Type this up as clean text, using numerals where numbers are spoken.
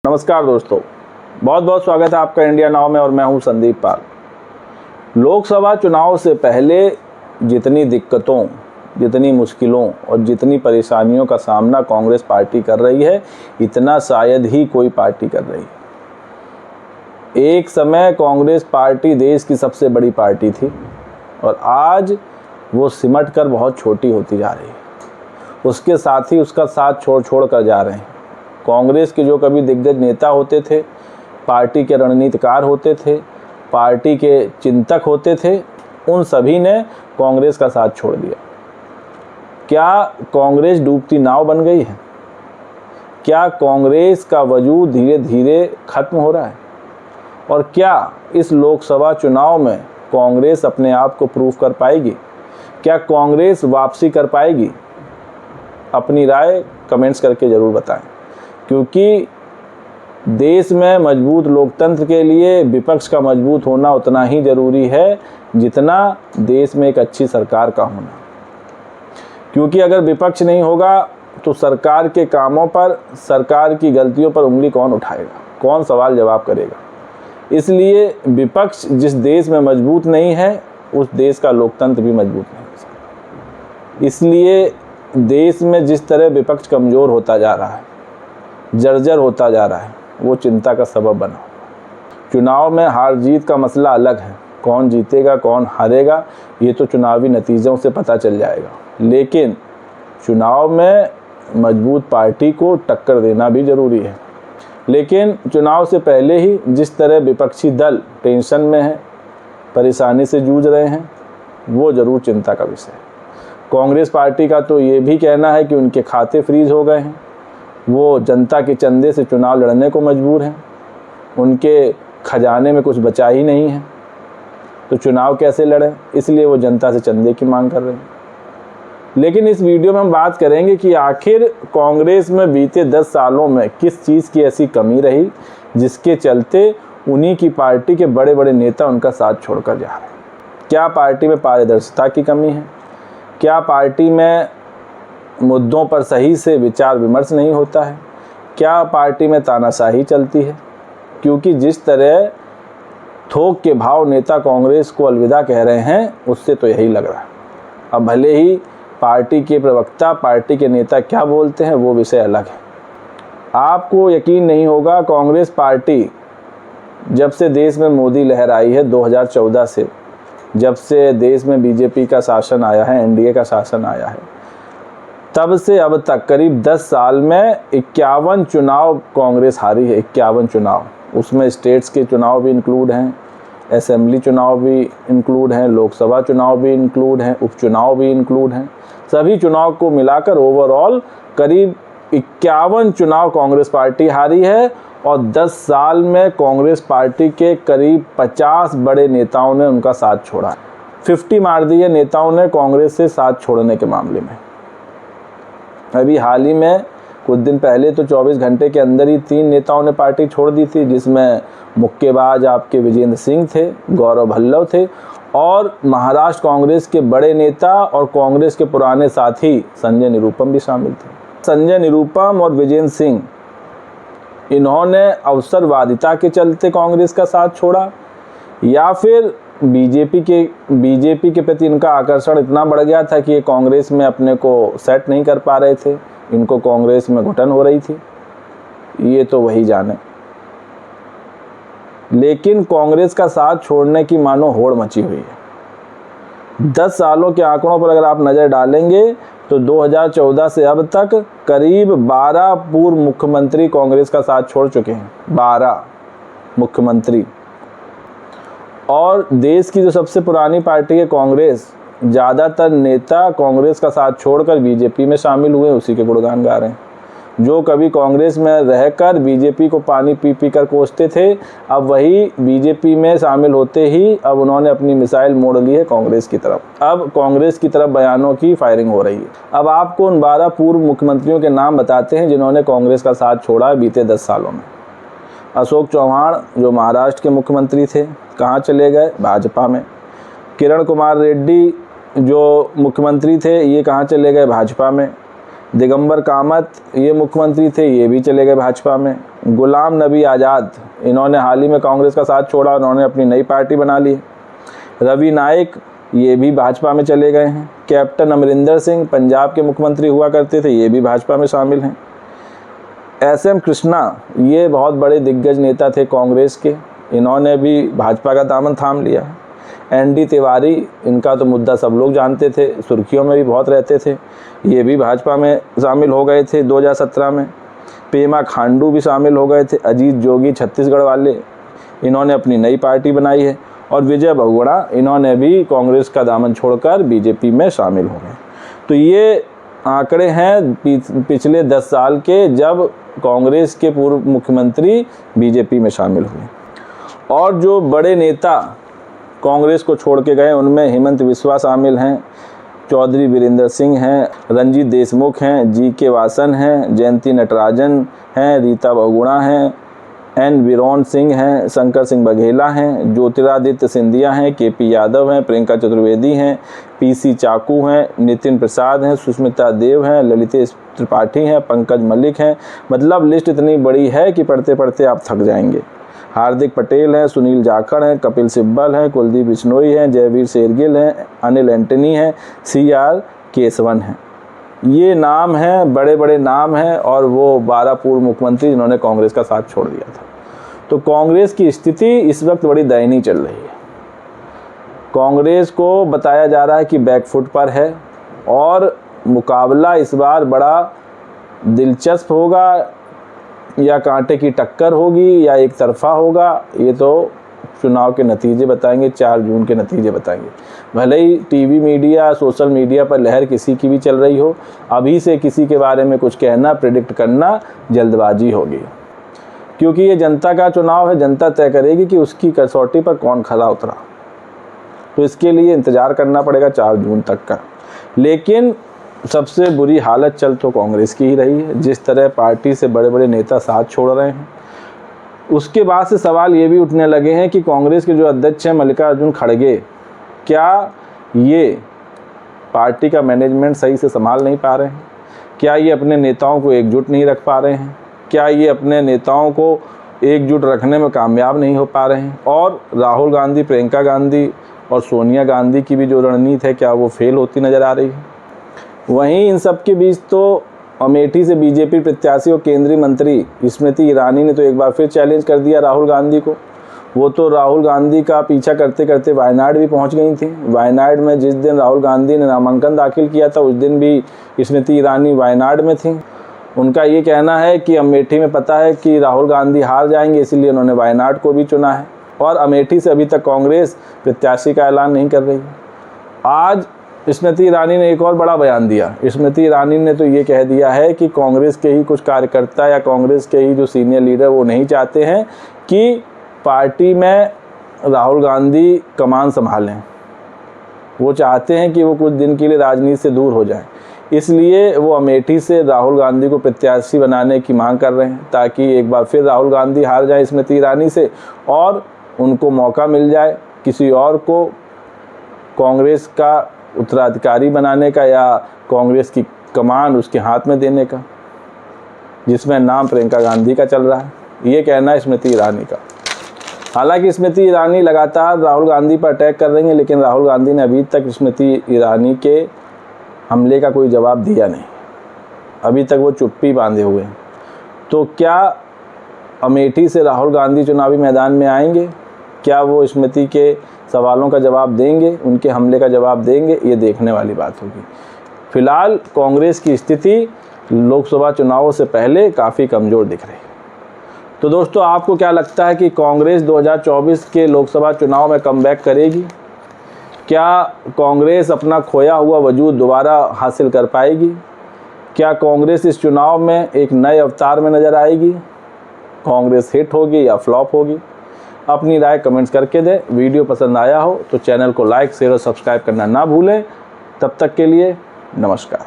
नमस्कार दोस्तों, बहुत बहुत स्वागत है आपका इंडिया नाउ में और मैं हूं संदीप पाल। लोकसभा चुनाव से पहले जितनी दिक्कतों, जितनी मुश्किलों और जितनी परेशानियों का सामना कांग्रेस पार्टी कर रही है, इतना शायद ही कोई पार्टी कर रही है। एक समय कांग्रेस पार्टी देश की सबसे बड़ी पार्टी थी और आज वो सिमट कर बहुत छोटी होती जा रही है। उसके साथ ही उसका साथ छोड़ कर जा रहे हैं। कांग्रेस के जो कभी दिग्गज नेता होते थे, पार्टी के रणनीतिकार होते थे, पार्टी के चिंतक होते थे, उन सभी ने कांग्रेस का साथ छोड़ दिया। क्या कांग्रेस डूबती नाव बन गई है? क्या कांग्रेस का वजूद धीरे धीरे खत्म हो रहा है? और क्या इस लोकसभा चुनाव में कांग्रेस अपने आप को प्रूव कर पाएगी? क्या कांग्रेस वापसी कर पाएगी? अपनी राय कमेंट्स करके ज़रूर बताएं, क्योंकि देश में मजबूत लोकतंत्र के लिए विपक्ष का मजबूत होना उतना ही ज़रूरी है जितना देश में एक अच्छी सरकार का होना। क्योंकि अगर विपक्ष नहीं होगा तो सरकार के कामों पर, सरकार की गलतियों पर उंगली कौन उठाएगा, कौन सवाल जवाब करेगा? इसलिए विपक्ष जिस देश में मजबूत नहीं है, उस देश का लोकतंत्र भी मजबूत नहीं हो सकता। इसलिए देश में जिस तरह विपक्ष कमज़ोर होता जा रहा है, जर्जर होता जा रहा है, वो चिंता का सबब बना। चुनाव में हार जीत का मसला अलग है, कौन जीतेगा कौन हारेगा ये तो चुनावी नतीजों से पता चल जाएगा, लेकिन चुनाव में मजबूत पार्टी को टक्कर देना भी ज़रूरी है। लेकिन चुनाव से पहले ही जिस तरह विपक्षी दल टेंशन में है, परेशानी से जूझ रहे हैं, वो ज़रूर चिंता का विषय है। कांग्रेस पार्टी का तो ये भी कहना है कि उनके खाते फ्रीज हो गए हैं, वो जनता के चंदे से चुनाव लड़ने को मजबूर हैं, उनके खजाने में कुछ बचा ही नहीं है, तो चुनाव कैसे लड़ें? इसलिए वो जनता से चंदे की मांग कर रहे हैं। लेकिन इस वीडियो में हम बात करेंगे कि आखिर कांग्रेस में बीते 10 सालों में किस चीज़ की ऐसी कमी रही जिसके चलते उन्हीं की पार्टी के बड़े बड़े नेता उनका साथ छोड़कर जा रहे हैं। क्या पार्टी में पारदर्शिता की कमी है? क्या पार्टी में मुद्दों पर सही से विचार विमर्श नहीं होता है? क्या पार्टी में तानाशाही चलती है? क्योंकि जिस तरह थोक के भाव नेता कांग्रेस को अलविदा कह रहे हैं, उससे तो यही लग रहा है। अब भले ही पार्टी के प्रवक्ता, पार्टी के नेता क्या बोलते हैं वो विषय अलग है। आपको यकीन नहीं होगा, कांग्रेस पार्टी जब से देश में मोदी लहर आई है 2014 से, जब से देश में बीजेपी का शासन आया है, एनडीए का शासन आया है, तब से अब तक करीब 10 साल में 51 चुनाव कांग्रेस हारी है। 51 चुनाव, उसमें स्टेट्स के चुनाव भी इंक्लूड हैं, असेंबली चुनाव भी इंक्लूड हैं, लोकसभा चुनाव भी इंक्लूड हैं, उपचुनाव भी इंक्लूड हैं। सभी चुनाव को मिलाकर ओवरऑल करीब 51 चुनाव कांग्रेस पार्टी हारी है और 10 साल में कांग्रेस पार्टी के करीब 50 बड़े नेताओं ने उनका साथ छोड़ा। 50 मार दिए नेताओं ने कांग्रेस से साथ छोड़ने के मामले में। अभी हाल ही में कुछ दिन पहले तो 24 घंटे के अंदर ही 3 नेताओं ने पार्टी छोड़ दी थी, जिसमें मुक्केबाज आपके विजेंद्र सिंह थे, गौरव भल्लव थे और महाराष्ट्र कांग्रेस के बड़े नेता और कांग्रेस के पुराने साथी संजय निरुपम भी शामिल थे। संजय निरुपम और विजेंद्र सिंह, इन्होंने अवसरवादिता के चलते कांग्रेस का साथ छोड़ा या फिर बीजेपी के प्रति इनका आकर्षण इतना बढ़ गया था कि ये कांग्रेस में अपने को सेट नहीं कर पा रहे थे, इनको कांग्रेस में घुटन हो रही थी, ये तो वही जाने। लेकिन कांग्रेस का साथ छोड़ने की मानो होड़ मची हुई है। 10 सालों के आंकड़ों पर अगर आप नज़र डालेंगे तो 2014 से अब तक करीब 12 पूर्व मुख्यमंत्री कांग्रेस का साथ छोड़ चुके हैं। 12 मुख्यमंत्री। और देश की जो सबसे पुरानी पार्टी है कांग्रेस, ज़्यादातर नेता कांग्रेस का साथ छोड़कर बीजेपी में शामिल हुए, उसी के गुणगान गा रहे हैं। जो कभी कांग्रेस में रहकर बीजेपी को पानी पी कर कोसते थे, अब वही बीजेपी में शामिल होते ही अब उन्होंने अपनी मिसाइल मोड़ ली है कांग्रेस की तरफ। अब कांग्रेस की तरफ बयानों की फायरिंग हो रही है। अब आपको उन 12 पूर्व मुख्यमंत्रियों के नाम बताते हैं जिन्होंने कांग्रेस का साथ छोड़ा है बीते 10 सालों में। अशोक चौहान जो महाराष्ट्र के मुख्यमंत्री थे, कहाँ चले गए? भाजपा में। किरण कुमार रेड्डी जो मुख्यमंत्री थे, ये कहाँ चले गए? भाजपा में। दिगंबर कामत ये मुख्यमंत्री थे, ये भी चले गए भाजपा में। गुलाम नबी आज़ाद, इन्होंने हाल ही में कांग्रेस का साथ छोड़ा, उन्होंने अपनी नई पार्टी बना ली। रवि नायक, ये भी भाजपा में चले गए हैं। कैप्टन अमरिंदर सिंह, पंजाब के मुख्यमंत्री हुआ करते थे, ये भी भाजपा में शामिल हैं। SM कृष्णा, ये बहुत बड़े दिग्गज नेता थे कांग्रेस के, इन्होंने भी भाजपा का दामन थाम लिया है। ND तिवारी, इनका तो मुद्दा सब लोग जानते थे, सुर्खियों में भी बहुत रहते थे, ये भी भाजपा में शामिल हो गए थे 2017 में। पेमा खांडू भी शामिल हो गए थे। अजीत जोगी, छत्तीसगढ़ वाले, इन्होंने अपनी नई पार्टी बनाई है। और विजय बहुगुणा, इन्होंने भी कांग्रेस का दामन छोड़कर BJP में शामिल हो गए। तो ये आंकड़े हैं पिछले 10 साल के, जब कांग्रेस के पूर्व मुख्यमंत्री BJP में शामिल हुए। और जो बड़े नेता कांग्रेस को छोड़ के गए, उनमें हेमंत बिस्वा शामिल हैं, चौधरी वीरेंद्र सिंह हैं, रंजीत देशमुख हैं, GK वासन हैं, जयंती नटराजन हैं, रीता बहुगुणा हैं, N वीरोन सिंह हैं, शंकर सिंह बघेला हैं, ज्योतिरादित्य सिंधिया हैं, KP यादव हैं, प्रियंका चतुर्वेदी हैं, PC चाकू हैं, नितिन प्रसाद हैं, सुष्मिता देव हैं, ललितेश त्रिपाठी हैं, पंकज मलिक हैं। मतलब लिस्ट इतनी बड़ी है कि पढ़ते पढ़ते आप थक जाएंगे। हार्दिक पटेल हैं, सुनील जाखड़ हैं, कपिल सिब्बल हैं, कुलदीप बिश्नोई हैं, जयवीर शेरगिल हैं, अनिल एंटनी हैं, CR केसवन हैं। ये नाम हैं, बड़े बड़े नाम हैं, और वो 12 पूर्व मुख्यमंत्री जिन्होंने कांग्रेस का साथ छोड़ दिया था। तो कांग्रेस की स्थिति इस वक्त बड़ी दयनीय चल रही है। कांग्रेस को बताया जा रहा है कि बैकफुट पर है, और मुकाबला इस बार बड़ा दिलचस्प होगा, या कांटे की टक्कर होगी, या एक तरफा होगा। ये तो चुनाव के नतीजे बताएंगे, 4 जून के नतीजे बताएंगे। भले ही टीवी मीडिया, सोशल मीडिया पर लहर किसी की भी चल रही हो, अभी से किसी के बारे में कुछ कहना, प्रेडिक्ट करना जल्दबाजी होगी, क्योंकि ये जनता का चुनाव है। जनता तय करेगी कि उसकी कसौटी पर कौन खरा उतरा। तो इसके लिए इंतज़ार करना पड़ेगा 4 जून तक का। लेकिन सबसे बुरी हालत चल तो कांग्रेस की ही रही है। जिस तरह पार्टी से बड़े बड़े नेता साथ छोड़ रहे हैं, उसके बाद से सवाल ये भी उठने लगे हैं कि कांग्रेस के जो अध्यक्ष हैं मल्लिकार्जुन खड़गे, क्या ये पार्टी का मैनेजमेंट सही से संभाल नहीं पा रहे हैं? क्या ये अपने नेताओं को एकजुट नहीं रख पा रहे हैं? क्या ये अपने नेताओं को एकजुट रखने में कामयाब नहीं हो पा रहे हैं? और राहुल गांधी, प्रियंका गांधी और सोनिया गांधी की भी जो रणनीति है, क्या वो फेल होती नज़र आ रही है? वहीं इन सब के बीच तो अमेठी से BJP प्रत्याशी और केंद्रीय मंत्री स्मृति ईरानी ने तो एक बार फिर चैलेंज कर दिया राहुल गांधी को। वो तो राहुल गांधी का पीछा करते करते वायनाड भी पहुंच गई थी। वायनाड में जिस दिन राहुल गांधी ने नामांकन दाखिल किया था, उस दिन भी स्मृति ईरानी वायनाड में थी। उनका ये कहना है कि अमेठी में पता है कि राहुल गांधी हार जाएंगे, इसलिए उन्होंने वायनाड को भी चुना है। और अमेठी से अभी तक कांग्रेस प्रत्याशी का ऐलान नहीं कर रही। आज स्मृति ईरानी ने एक और बड़ा बयान दिया। स्मृति ईरानी ने तो ये कह दिया है कि कांग्रेस के ही कुछ कार्यकर्ता या कांग्रेस के ही जो सीनियर लीडर वो नहीं चाहते हैं कि पार्टी में राहुल गांधी कमान संभालें। वो चाहते हैं कि वो कुछ दिन के लिए राजनीति से दूर हो जाएं। इसलिए वो अमेठी से राहुल गांधी को प्रत्याशी बनाने की मांग कर रहे हैं, ताकि एक बार फिर राहुल गांधी हार जाए स्मृति ईरानी से और उनको मौका मिल जाए किसी और को कांग्रेस का उत्तराधिकारी बनाने का, या कांग्रेस की कमान उसके हाथ में देने का, जिसमें नाम प्रियंका गांधी का चल रहा है। ये कहना है स्मृति ईरानी का। हालांकि स्मृति ईरानी लगातार राहुल गांधी पर अटैक कर रही हैं, लेकिन राहुल गांधी ने अभी तक स्मृति ईरानी के हमले का कोई जवाब दिया नहीं। अभी तक वो चुप्पी बांधे हुए हैं। तो क्या अमेठी से राहुल गांधी चुनावी मैदान में आएंगे? क्या वो स्मृति के सवालों का जवाब देंगे, उनके हमले का जवाब देंगे? ये देखने वाली बात होगी। फिलहाल कांग्रेस की स्थिति लोकसभा चुनावों से पहले काफ़ी कमज़ोर दिख रही है। तो दोस्तों, आपको क्या लगता है कि कांग्रेस 2024 के लोकसभा चुनाव में कमबैक करेगी? क्या कांग्रेस अपना खोया हुआ वजूद दोबारा हासिल कर पाएगी? क्या कांग्रेस इस चुनाव में एक नए अवतार में नज़र आएगी? कांग्रेस हिट होगी या फ्लॉप होगी? अपनी राय कमेंट्स करके दें। वीडियो पसंद आया हो तो चैनल को लाइक, शेयर और सब्सक्राइब करना ना भूलें। तब तक के लिए नमस्कार।